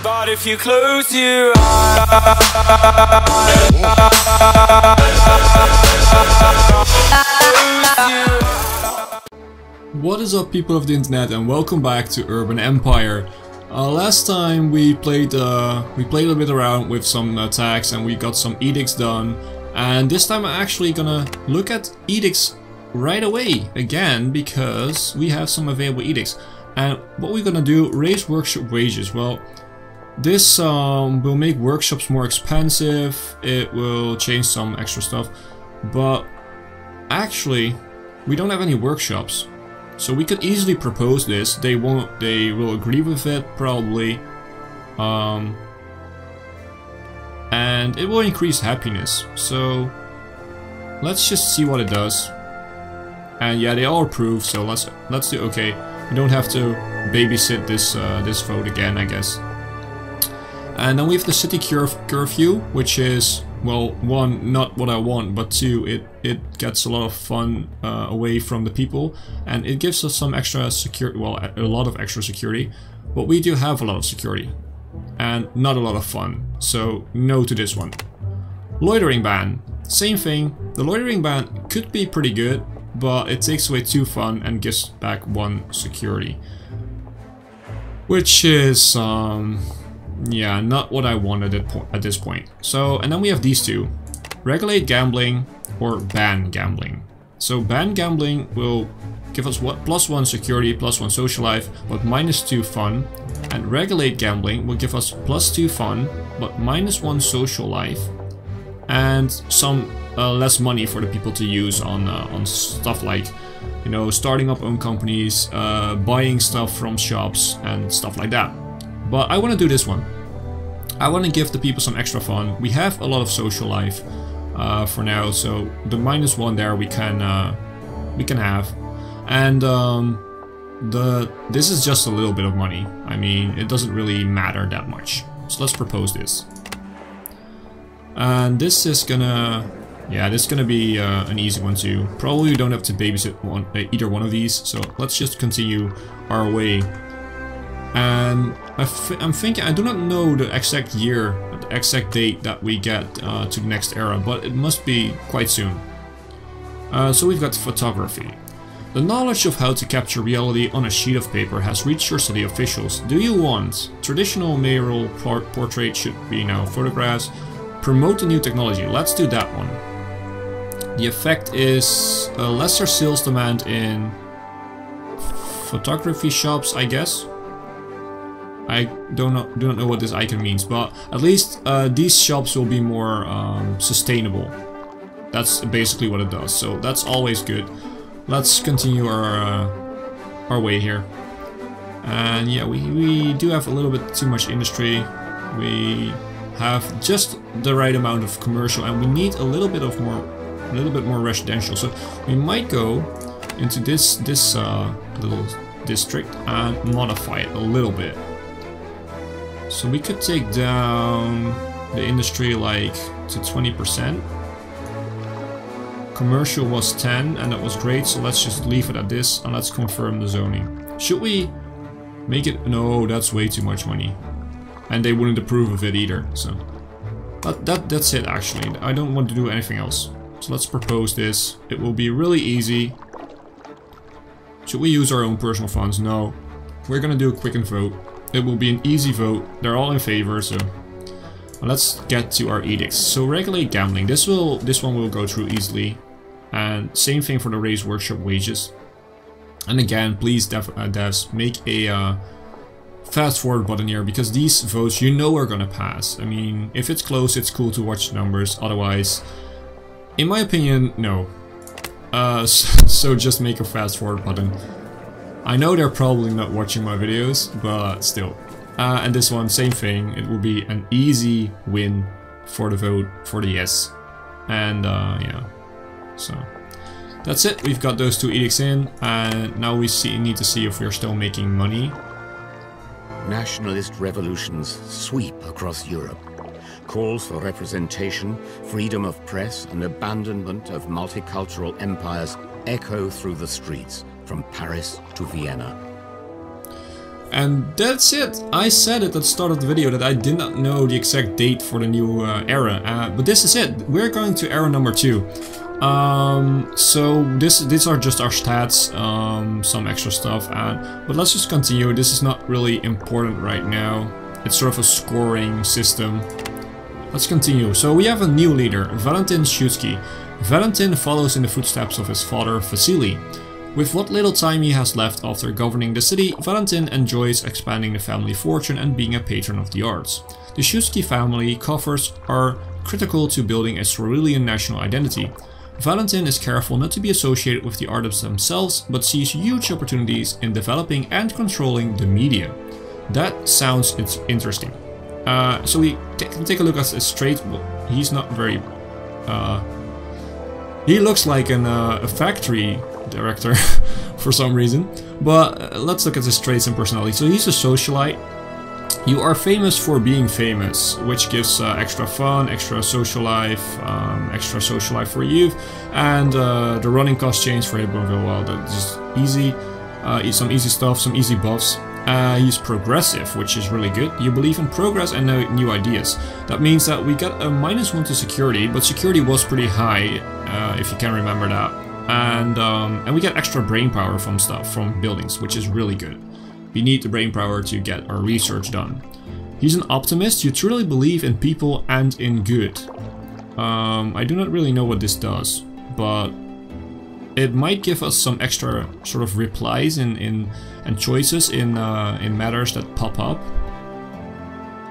But if you close your eyes, what is up, people of the internet, and welcome back to Urban Empire. Last time we played a little bit around with some attacks and we got some edicts done, and this time I'm actually gonna look at edicts right away again because we have some available edicts. And what we're gonna do, raise workshop wages. Well, this will make workshops more expensive, it will change some extra stuff, but actually we don't have any workshops. So we could easily propose this. They will agree with it probably. And it will increase happiness. So let's just see what it does. And yeah, they all approve, so let's do okay. We don't have to babysit this this vote again, I guess. And then we have the city curfew, which is, well, one, not what I want, but two, it gets a lot of fun away from the people, and it gives us some extra security, well, a lot of extra security, but we do have a lot of security, and not a lot of fun, so no to this one. Loitering ban, same thing, the loitering ban could be pretty good, but it takes away 2 fun and gives back 1 security, which is, yeah, not what I wanted at this point. So, and then we have these two. Regulate gambling or ban gambling. So ban gambling will give us what, +1 security, +1 social life, but -2 fun. And regulate gambling will give us +2 fun, but -1 social life. And some less money for the people to use on stuff like, you know, starting up own companies, buying stuff from shops and stuff like that. But I want to do this one. I want to give the people some extra fun. We have a lot of social life for now, so the -1 there we can have. And this is just a little bit of money. I mean, it doesn't really matter that much. So let's propose this. And this is gonna, yeah, this is gonna be an easy one too. Probably we don't have to babysit either one of these. So let's just continue our way. And I'm thinking, I do not know the exact year, the exact date that we get to the next era, but it must be quite soon. So we've got photography. The knowledge of how to capture reality on a sheet of paper has reached your city officials. Do you want? Traditional mayoral portrait should be now photographs. Promote the new technology. Let's do that one. The effect is a lesser sales demand in photography shops, I guess. I do not know what this icon means, but at least these shops will be more sustainable. That's basically what it does, so that's always good. Let's continue our way here. And yeah, we do have a little bit too much industry. We have just the right amount of commercial, and we need a little bit more residential. So we might go into this little district and modify it a little bit. So we could take down the industry like to 20%. Commercial was 10 and that was great, so let's just leave it at this and let's confirm the zoning. Should we make it? No, that's way too much money. And they wouldn't approve of it either, so that's it actually. I don't want to do anything else. So let's propose this. It will be really easy. Should we use our own personal funds? No. We're gonna do a quicken vote. It will be an easy vote. They're all in favor, so let's get to our edicts. So regulate gambling. This one will go through easily, and same thing for the raise workshop wages. And again, please devs, make a fast forward button here, because these votes, you know, are gonna pass. I mean, if it's close, it's cool to watch the numbers. Otherwise, in my opinion, no. So just make a fast forward button. I know they're probably not watching my videos, but still. And this one, same thing. It will be an easy win for the vote for the yes. And yeah, so that's it. We've got those 2 edicts in, and now we need to see if we're still making money. Nationalist revolutions sweep across Europe. Calls for representation, freedom of press, and abandonment of multicultural empires echo through the streets, from Paris to Vienna. And that's it. I said at the start of the video that I did not know the exact date for the new era, but this is it. We're going to era number 2. So these are just our stats, some extra stuff, but let's just continue. This is not really important right now. It's sort of a scoring system. Let's continue. So we have a new leader, Valentin Shutsky. Valentin follows in the footsteps of his father, Vasily. With what little time he has left after governing the city, Valentin enjoys expanding the family fortune and being a patron of the arts. The Shutsky family coffers are critical to building a Cerulean national identity. Valentin is careful not to be associated with the artists themselves, but sees huge opportunities in developing and controlling the media. That sounds interesting. So we can take a look at his traits. Well, he's not very... he looks like a factory director for some reason, but let's look at his traits and personality. So he's a socialite. You are famous for being famous, which gives extra fun, extra social life for youth, and the running cost change for Hipbone. Well, that's just easy, some easy stuff, some easy buffs. He's progressive, which is really good. You believe in progress and new ideas. That means that we got a -1 to security, but security was pretty high, if you can remember that. And we get extra brain power from buildings, which is really good. We need the brain power to get our research done. He's an optimist. You truly believe in people and in good. I do not really know what this does, but it might give us some extra sort of replies and choices in matters that pop up.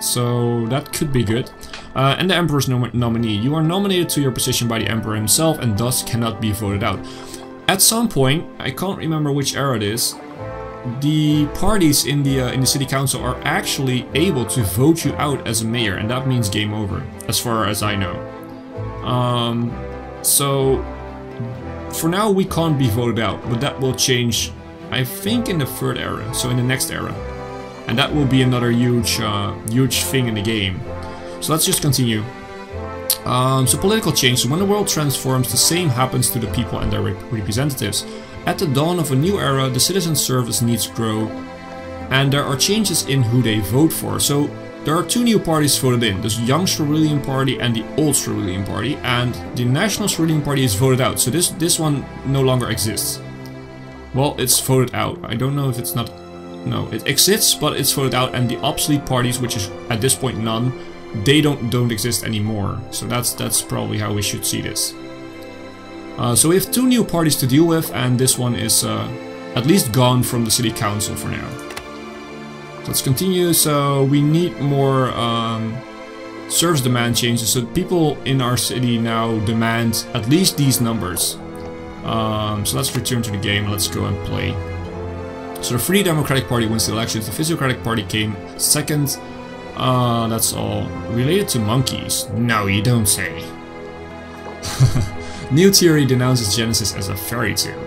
So that could be good. And the Emperor's nominee. You are nominated to your position by the Emperor himself and thus cannot be voted out. At some point, I can't remember which era it is, the parties in the city council are actually able to vote you out as a mayor, and that means game over, as far as I know. So for now we can't be voted out, but that will change, I think, in the 3rd era, so in the next era. And that will be another huge thing in the game. So let's just continue. So political change. So when the world transforms, the same happens to the people and their representatives. At the dawn of a new era, the citizen service needs grow, and there are changes in who they vote for. So there are 2 new parties voted in. There's Young Cerulean Party and the Old Cerulean Party, and the National Cerulean Party is voted out. So this one no longer exists. Well, it's voted out. I don't know if it's not... No, it exists, but it's voted out, and the obsolete parties, which is at this point none, they don't exist anymore. So that's probably how we should see this. So we have 2 new parties to deal with, and this one is at least gone from the city council for now. So let's continue. So we need more service demand changes. So people in our city now demand at least these numbers. So let's return to the game. Let's go and play. So the Free Democratic Party wins the elections. The Physiocratic Party came 2nd. That's all. Related to monkeys? No, you don't say. New theory denounces Genesis as a fairy tale.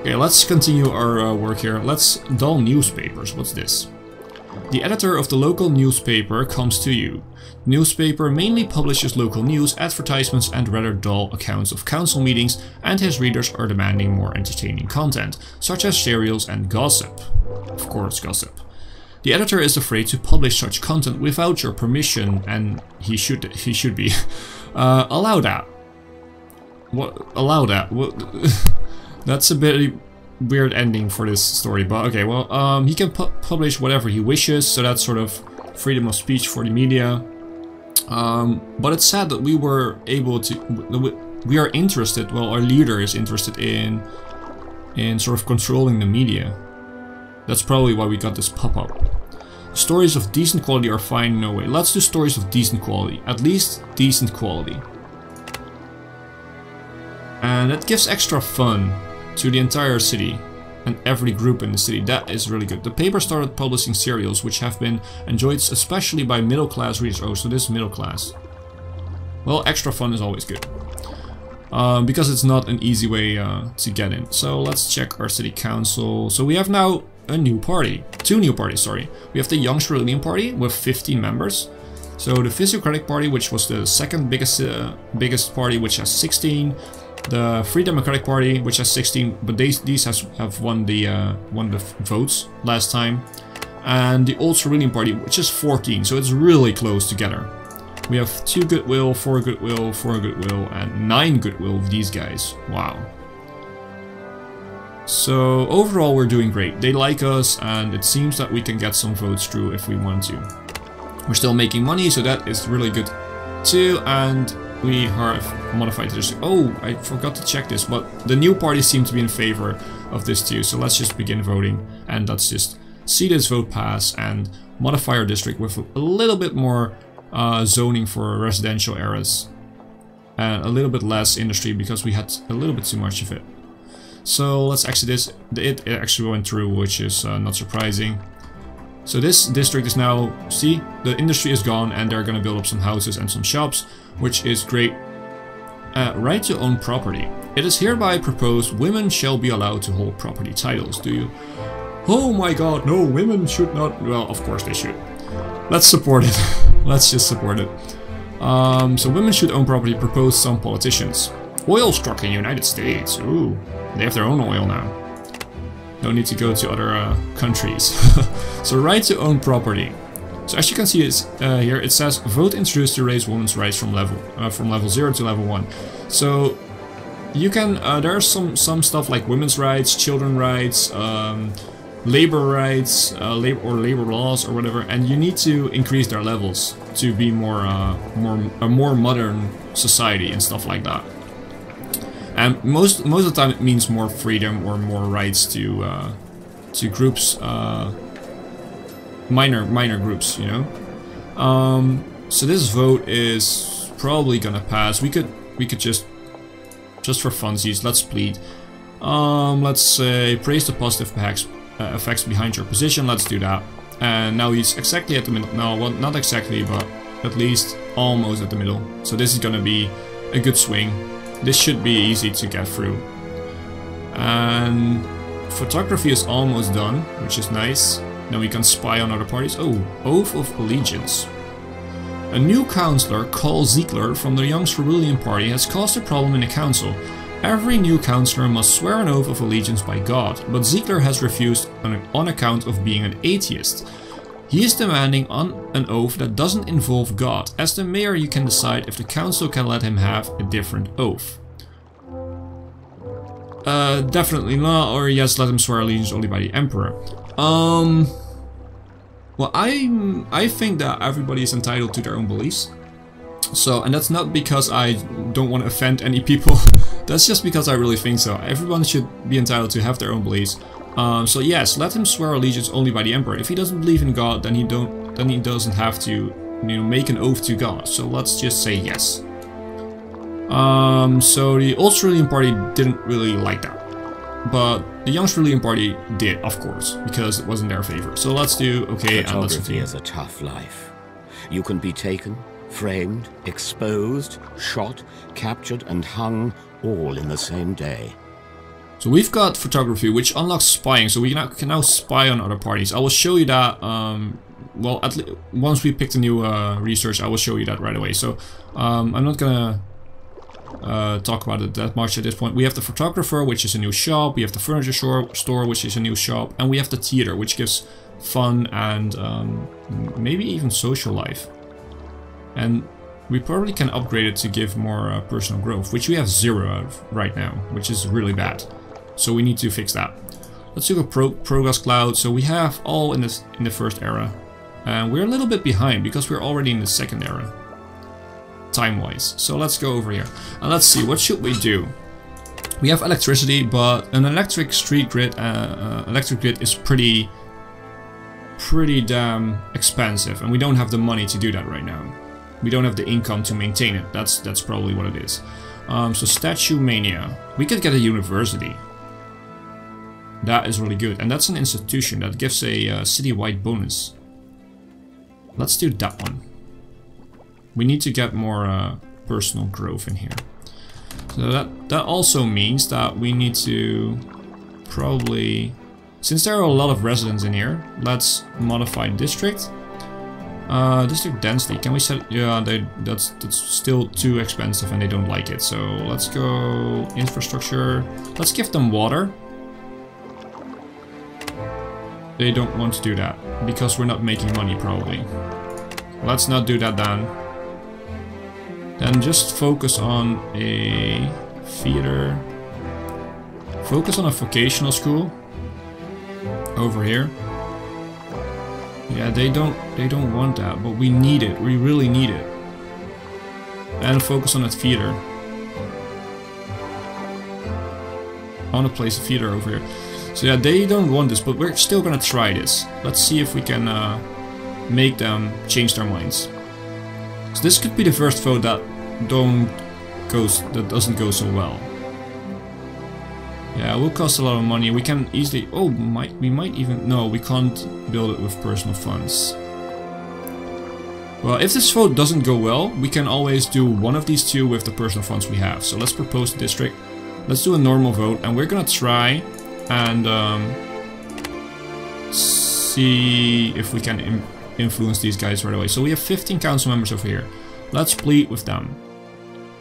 Okay, let's continue our work here. Let's dull newspapers. What's this? The editor of the local newspaper comes to you. The newspaper mainly publishes local news, advertisements, and rather dull accounts of council meetings, and his readers are demanding more entertaining content, such as serials and gossip. Of course, gossip. The editor is afraid to publish such content without your permission, and he should be. Allow that. What? Allow that? What? That's a bit weird ending for this story, but okay, well, he can publish whatever he wishes, so that's sort of freedom of speech for the media. But it's sad that we were able to, we are interested, well, our leader is interested in sort of controlling the media. That's probably why we got this pop-up. Stories of decent quality are fine, no way. Let's do stories of decent quality, at least decent quality. And that gives extra fun to the entire city and every group in the city. That is really good. The paper started publishing serials which have been enjoyed especially by middle class readers. Oh, so this is middle class. Well, extra fun is always good. Because it's not an easy way to get in. So let's check our city council. So we have now a new party. 2 new parties, sorry. We have the Young Cerulean Party with 15 members. So the Physiocratic Party, which was the 2nd biggest party, which has 16. The Free Democratic Party, which has 16, but these have won the votes last time. and the Old Cerulean Party, which is 14, so it's really close together. We have 2 goodwill, 4 goodwill, 4 goodwill, and 9 goodwill of these guys. Wow. So overall we're doing great. They like us, and it seems that we can get some votes through if we want to. We're still making money, so that is really good too, and we have modified this. Oh, I forgot to check this, but the new parties seem to be in favor of this too, so let's just begin voting, and let's just see this vote pass and modify our district with a little bit more zoning for residential areas and a little bit less industry because we had a little bit too much of it. So let's exit this. It actually went through, which is not surprising. So this district is now, see, the industry is gone and they're gonna build up some houses and some shops, which is great. Right to own property. It is hereby proposed women shall be allowed to hold property titles. Do you? Oh my god, no, women should not. Well, of course they should. Let's support it. Let's just support it. So women should own property, propose some politicians. Oil struck in the United States. Ooh, they have their own oil now. No need to go to other countries. So right to own property. So as you can see here, it says vote introduced to raise women's rights from level 0 to level 1. So you can there's some stuff like women's rights, children rights, labor rights, labor laws or whatever, and you need to increase their levels to be more a more modern society and stuff like that. And most of the time it means more freedom or more rights to groups, minor groups, you know. So this vote is probably gonna pass. We could just for funsies, let's plead. Let's say praise the positive effects behind your position. Let's do that. And now he's exactly at the middle. No, well, not exactly, but at least almost at the middle. So this is gonna be a good swing. This should be easy to get through. And photography is almost done, which is nice. Now we can spy on other parties. Oh, Oath of Allegiance. A new councillor, Carl Ziegler, from the Young Cerulean Party has caused a problem in the council. Every new councillor must swear an oath of allegiance by God, but Ziegler has refused on account of being an atheist. He is demanding an oath that doesn't involve God. As the mayor, you can decide if the council can let him have a different oath. Definitely not, or yes, let him swear allegiance only by the emperor. Well, I think that everybody is entitled to their own beliefs. So, and that's not because I don't want to offend any people. That's just because I really think so. Everyone should be entitled to have their own beliefs. So yes, let him swear allegiance only by the emperor. If he doesn't believe in God, then he doesn't have to, you know, make an oath to God. So let's just say yes. So the Old Cerulean Party didn't really like that, but the Young Cerulean Party did, of course, because it was in their favor. So let's do okay. And let's Photography is a tough life. You can be taken, framed, exposed, shot, captured, and hung all in the same day. So we've got photography, which unlocks spying, so we can now spy on other parties. I will show you that, well, once we pick the new research, I will show you that right away. So I'm not gonna talk about it that much at this point. We have the photographer, which is a new shop, we have the furniture store, which is a new shop, and we have the theater, which gives fun and maybe even social life. And we probably can upgrade it to give more personal growth, which we have 0 of right now, which is really bad. So we need to fix that. Let's do a progress cloud. So we have all in the first era, and we're a little bit behind because we're already in the second era, time-wise. So let's go over here and let's see, what should we do? We have electricity, but an electric street grid, is pretty damn expensive, and we don't have the money to do that right now. We don't have the income to maintain it. That's probably what it is. So Statue Mania. We could get a university. That is really good. And that's an institution that gives a city-wide bonus. Let's do that one. We need to get more personal growth in here. So that also means that we need to probably... Since there are a lot of residents in here, let's modify district. District density, can we set... Yeah, that's still too expensive and they don't like it. So let's go infrastructure. Let's give them water. they don't want to do that. Because we're not making money, probably. Let's not do that then. Then just focus on a theater. Focus on a vocational school. Over here. Yeah, they don't want that, but we need it. We really need it. And focus on a theater. I want to place a theater over here. So yeah, they don't want this, but we're still gonna try this. Let's see if we can make them change their minds. So this could be the first vote that doesn't go so well. Yeah, it will cost a lot of money. We can easily... Oh, we might even... No, we can't build it with personal funds. Well, if this vote doesn't go well, we can always do one of these two with the personal funds we have. So let's propose the district. Let's do a normal vote, and we're gonna try and see if we can influence these guys right away. So we have 15 council members over here. Let's plead with them.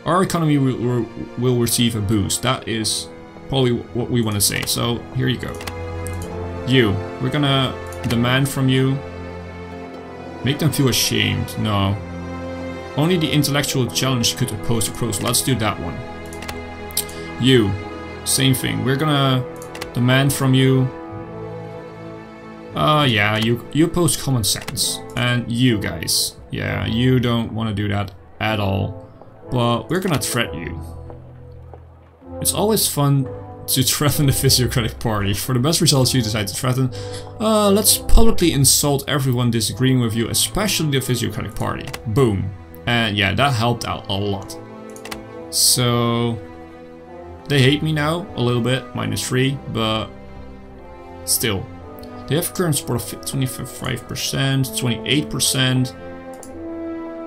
Our economy will receive a boost. That is probably what we want to say. So here you go. We're gonna demand from you. Make them feel ashamed. No. Only the intellectual challenge could oppose the pros. Let's do that one. Same thing. We're gonna demand from you. Yeah, you oppose common sense. And you guys. Yeah, you don't want to do that at all. But we're gonna threaten you. It's always fun to threaten the physiocratic party. For the best results you decide to threaten, let's publicly insult everyone disagreeing with you, especially the physiocratic party. Boom. And yeah, that helped out a lot. So they hate me now, a little bit, -3, but still. They have current support of 25%, 28%,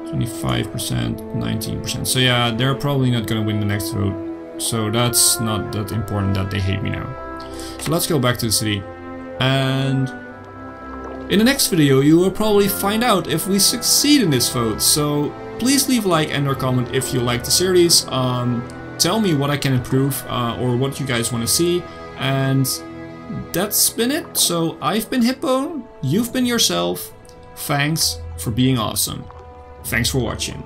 25%, 19%. So yeah, they're probably not gonna win the next vote. So that's not that important that they hate me now. So let's go back to the city. And in the next video you will probably find out if we succeed in this vote. So please leave a like and or comment if you like the series. Tell me what I can improve or what you guys want to see. And that's been it. So I've been Hipbone, you've been yourself. Thanks for being awesome. Thanks for watching.